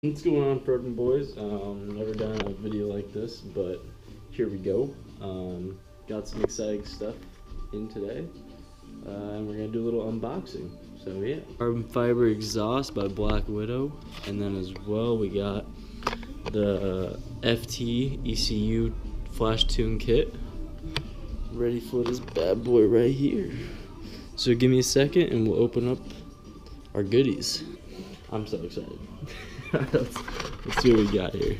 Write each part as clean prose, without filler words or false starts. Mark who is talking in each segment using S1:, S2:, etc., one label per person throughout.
S1: What's going on, Proton Boys? Never done a video like this, but here we go. Got some exciting stuff in today, and we're gonna do a little unboxing. So yeah, carbon fiber exhaust by Black Widow, and then as well we got the FZ ECU Flash Tune kit, ready for this bad boy right here. So give me a second, and we'll open up our goodies. I'm so excited. Let's see what we got here.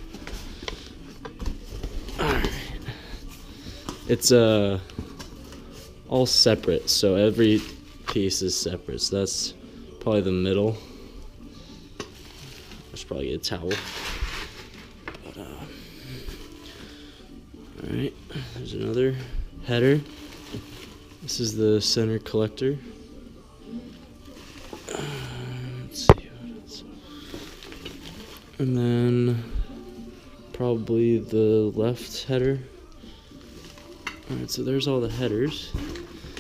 S1: Alright. It's all separate, so every piece is separate. So that's probably the middle. I should probably get a towel. But alright, there's another header. This is the center collector. And then probably the left header. Alright, so there's all the headers.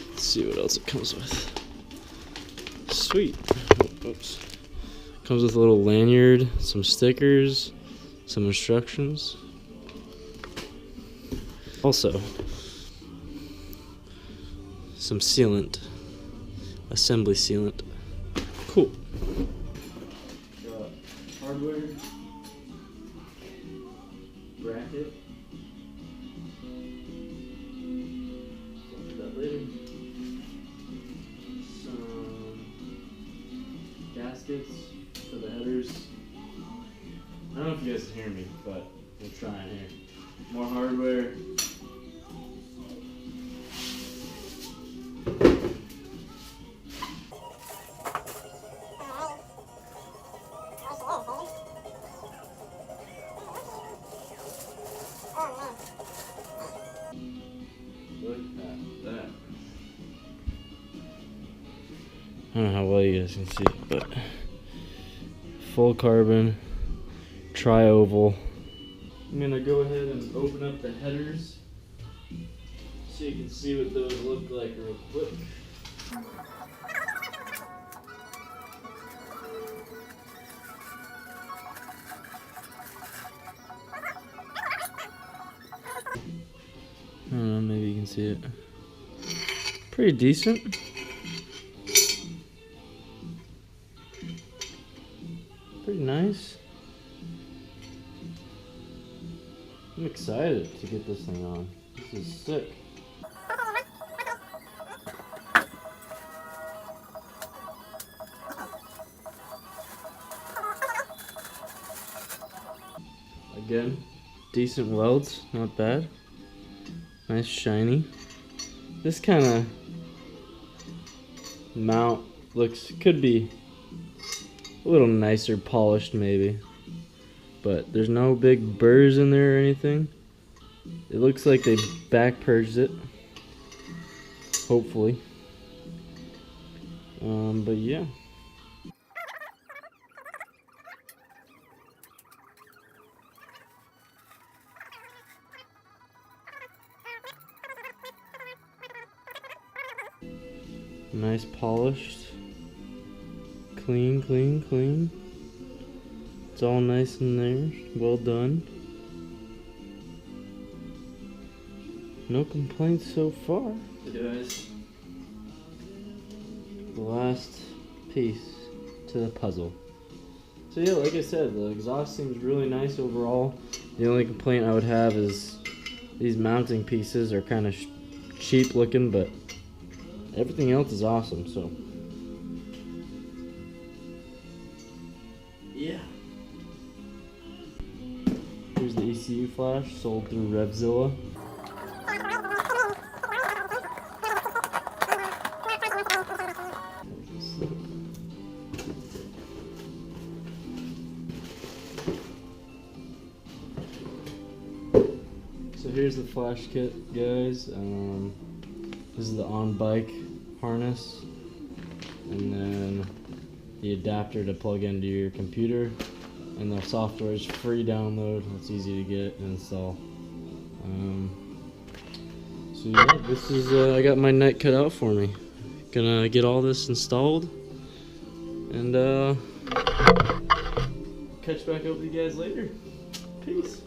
S1: Let's see what else it comes with. Sweet. Oops. Comes with a little lanyard, some stickers, some instructions. Also, some sealant. Assembly sealant. Cool. Hardware, bracket, that later, some gaskets for the headers. I don't know if you guys can hear me, but we'll try in here. More hardware. Look at that. I don't know how well you guys can see it, but full carbon, tri-oval. I'm gonna go ahead and open up the headers so you can see what those look like real quick. I don't know, maybe you can see it. Pretty decent. Pretty nice. I'm excited to get this thing on. This is sick. Again, decent welds, not bad. Nice shiny. This kind of mount could be a little nicer polished maybe, but there's no big burrs in there or anything. It looks like they back purged it, hopefully. But yeah. Nice polished, clean, clean, clean. It's all nice in there, well done. No complaints so far. Hey guys, the last piece to the puzzle. So yeah, like I said, the exhaust seems really nice overall. The only complaint I would have is these mounting pieces are kind of cheap looking, but everything else is awesome, so yeah. Here's the ECU Flash, sold through Revzilla. So here's the flash kit, guys. This is the on-bike harness, and then the adapter to plug into your computer, and the software is free download. It's easy to get and install. So yeah, this is I got my night cut out for me. Gonna get all this installed and catch back up with you guys later. Peace.